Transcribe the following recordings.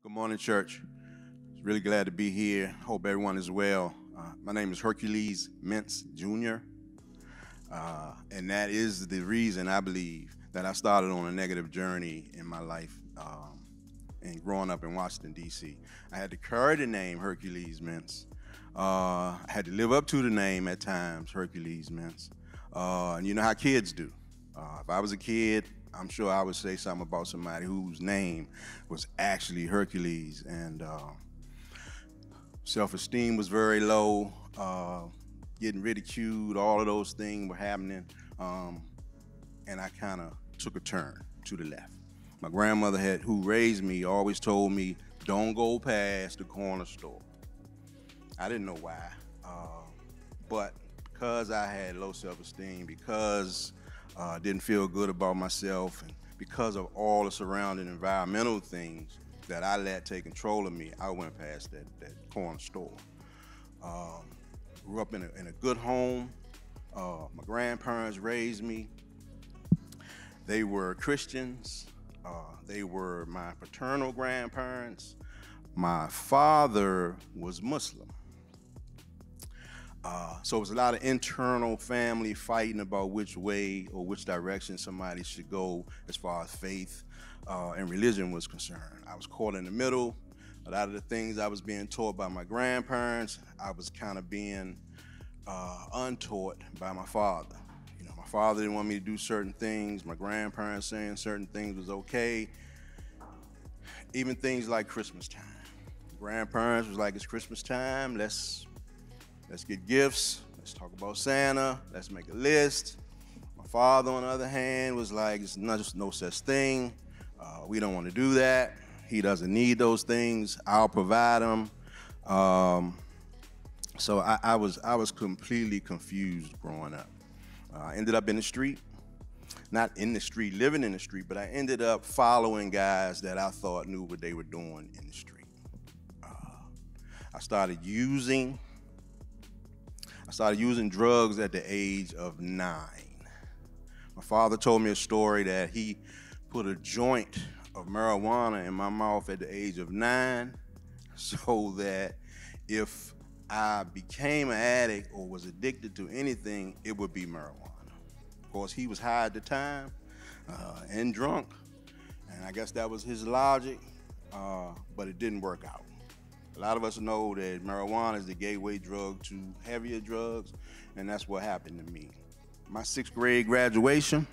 Good morning, church. Really glad to be here. Hope everyone is well. My name is Hercules Mintz, Jr., and that is the reason I believe that I started on a negative journey in my life and growing up in Washington, D.C. I had to carry the name Hercules Mintz. I had to live up to the name at times, Hercules Mintz. And you know how kids do. If I was a kid, I'm sure I would say something about somebody whose name was actually Hercules, and self-esteem was very low, getting ridiculed, all of those things were happening, and I kind of took a turn to the left. My grandmother, who raised me, always told me, don't go past the corner store. I didn't know why, but because I had low self-esteem, because I didn't feel good about myself, and because of all the surrounding environmental things that I let take control of me, I went past that corner store. Grew up in a good home. My grandparents raised me. They were Christians. They were my paternal grandparents. My father was Muslim. So it was a lot of internal family fighting about which way or which direction somebody should go as far as faith and religion was concerned. I was caught in the middle. A lot of the things I was being taught by my grandparents, I was kind of being untaught by my father. You know, my father didn't want me to do certain things. My grandparents saying certain things was okay. Even things like Christmas time. Grandparents was like, it's Christmas time, let's get gifts, let's talk about Santa, let's make a list. My father, on the other hand, was like, it's no such thing. We don't want to do that. He doesn't need those things. I'll provide them. So I was completely confused growing up. I ended up in the street, not in the street, living in the street, but I ended up following guys that I thought knew what they were doing in the street. I started using drugs at the age of 9. My father told me a story that he put a joint of marijuana in my mouth at the age of 9 so that if I became an addict or was addicted to anything, it would be marijuana. Of course, he was high at the time and drunk, and I guess that was his logic, but it didn't work out. A lot of us know that marijuana is the gateway drug to heavier drugs, and that's what happened to me. My 6th grade graduation,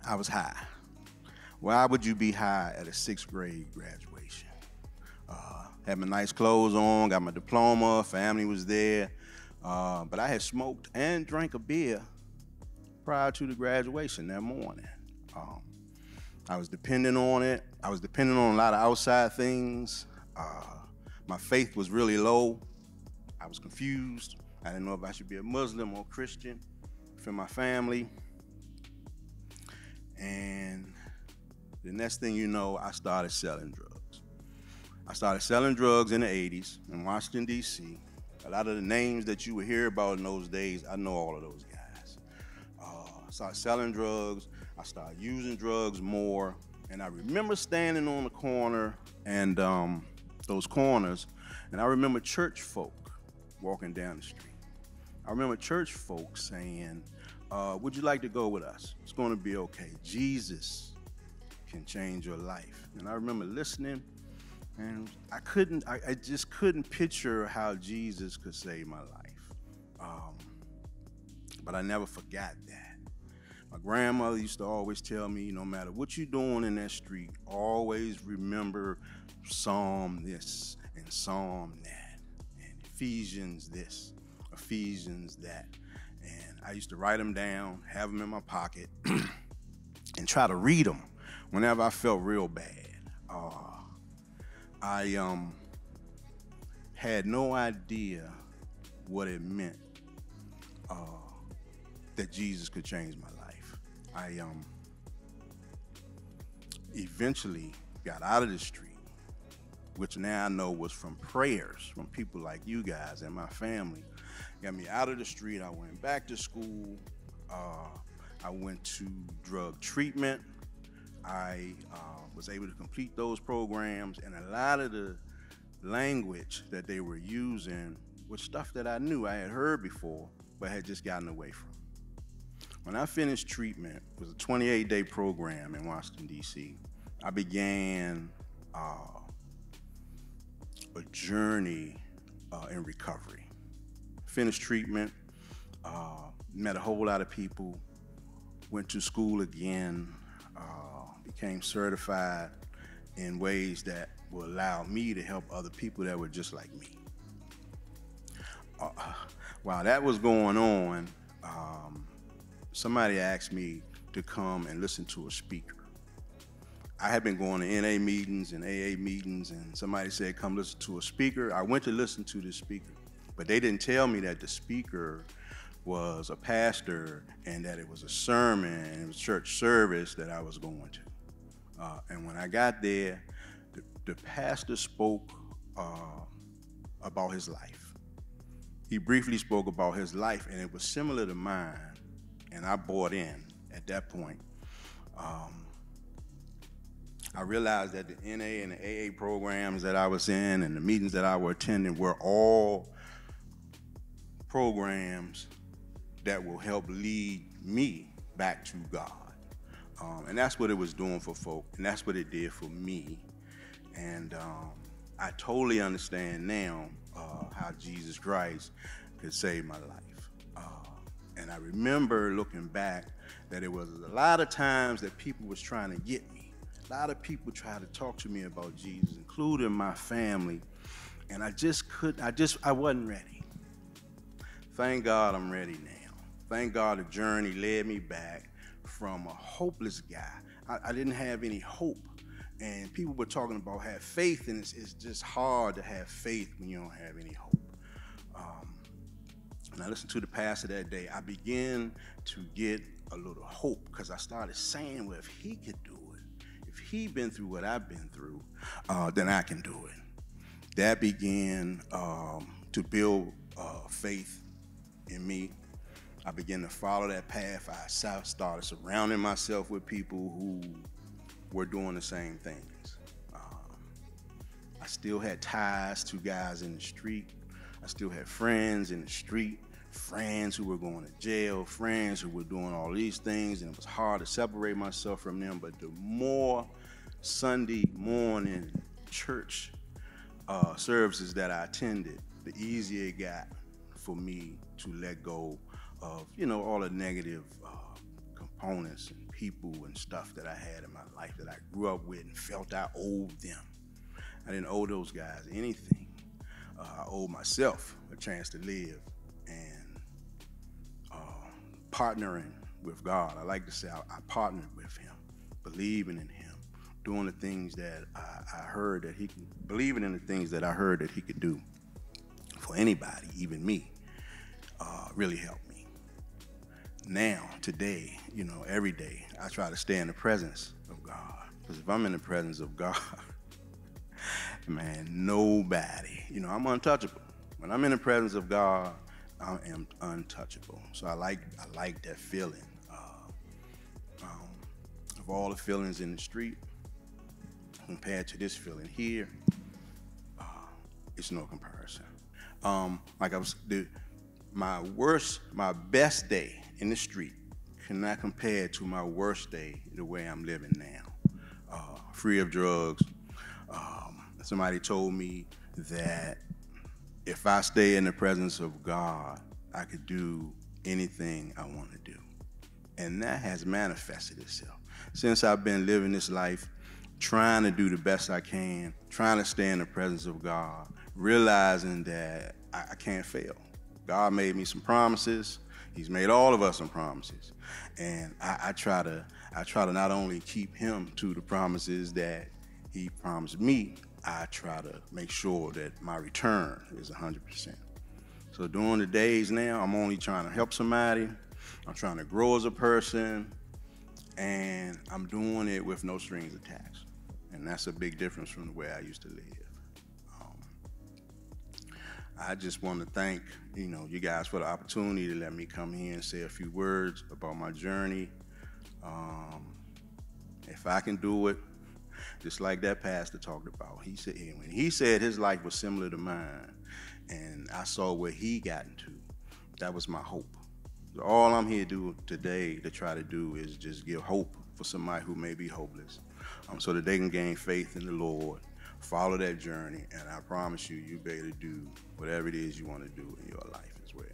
I was high. Why would you be high at a 6th grade graduation? Had my nice clothes on, got my diploma, family was there, but I had smoked and drank a beer prior to the graduation that morning. I was dependent on it. I was dependent on a lot of outside things. My faith was really low. I was confused. I didn't know if I should be a Muslim or Christian for my family. And the next thing you know, I started selling drugs. I started selling drugs in the 80s in Washington, D.C. A lot of the names that you would hear about in those days, I know all of those guys. I started selling drugs. I started using drugs more. And I remember standing on the corner and those corners, and I remember church folk walking down the street. I remember church folk saying, would you like to go with us? It's going to be okay. Jesus can change your life. And I remember listening, and I just couldn't picture how Jesus could save my life. But I never forgot that. My grandmother used to always tell me, no matter what you're doing in that street, always remember Psalm this and Psalm that, and Ephesians this, Ephesians that. And I used to write them down, have them in my pocket, and try to read them whenever I felt real bad. I had no idea what it meant that Jesus could change my life. I eventually got out of the street, which now I know was from prayers from people like you guys and my family. Got me out of the street. I went back to school. I went to drug treatment. I was able to complete those programs, and a lot of the language that they were using was stuff that I knew I had heard before, but had just gotten away from. When I finished treatment, it was a 28-day program in Washington, D.C. I began a journey in recovery. Finished treatment, met a whole lot of people, went to school again, became certified in ways that will allow me to help other people that were just like me. While that was going on, somebody asked me to come and listen to a speaker. I had been going to NA meetings and AA meetings, and somebody said, come listen to a speaker. I went to listen to this speaker, but they didn't tell me that the speaker was a pastor and that it was a sermon and it was church service that I was going to. And when I got there, the pastor spoke about his life. He briefly spoke about his life, and it was similar to mine, and I bought in at that point. I realized that the NA and the AA programs that I was in and the meetings that I was attending were all programs that will help lead me back to God. And that's what it was doing for folk, and that's what it did for me. And I totally understand now how Jesus Christ could save my life. And I remember looking back that it was a lot of times that people was trying to get me. A lot of people tried to talk to me about Jesus, including my family, and I wasn't ready. Thank God I'm ready now. Thank God the journey led me back from a hopeless guy. I didn't have any hope, and people were talking about have faith, and it's just hard to have faith when you don't have any hope. And I listened to the pastor that day. I began to get a little hope because I started saying, well, if he could do it, if he been through what I've been through, then I can do it. That began to build faith in me. I began to follow that path. I started surrounding myself with people who were doing the same things. I still had ties to guys in the street. I still had friends in the street, friends who were going to jail, friends who were doing all these things, and it was hard to separate myself from them. But the more Sunday morning church services that I attended, the easier it got for me to let go of, all the negative components and people and stuff that I had in my life that I grew up with and felt I owed them. I didn't owe those guys anything. I owed myself a chance to live, and partnering with God. I like to say I partnered with him, believing in him, doing the things that I heard that he could, believing in the things that I heard that he could do for anybody, even me, really helped me. Now, today, every day, I try to stay in the presence of God. Because if I'm in the presence of God, man, nobody, I'm untouchable. When I'm in the presence of God, I am untouchable. So I like that feeling. Of all the feelings in the street, compared to this feeling here, it's no comparison. My best day in the street cannot compare to my worst day the way I'm living now. Free of drugs. Somebody told me that if I stay in the presence of God, I could do anything I want to do. And that has manifested itself. Since I've been living this life, trying to do the best I can, trying to stay in the presence of God, realizing that I can't fail. God made me some promises. He's made all of us some promises. And I try to not only keep him to the promises that he promised me, I try to make sure that my return is 100%. So during the days now, I'm only trying to help somebody. I'm trying to grow as a person, and I'm doing it with no strings attached. And that's a big difference from the way I used to live. I just want to thank, you guys for the opportunity to let me come here and say a few words about my journey. If I can do it, just like that pastor talked about. He said, when he said his life was similar to mine, and I saw where he got into, that was my hope. So all I'm here to do today to try to do is just give hope for somebody who may be hopeless, so that they can gain faith in the Lord, follow that journey, and I promise you, you'll be able to do whatever it is you want to do in your life as well.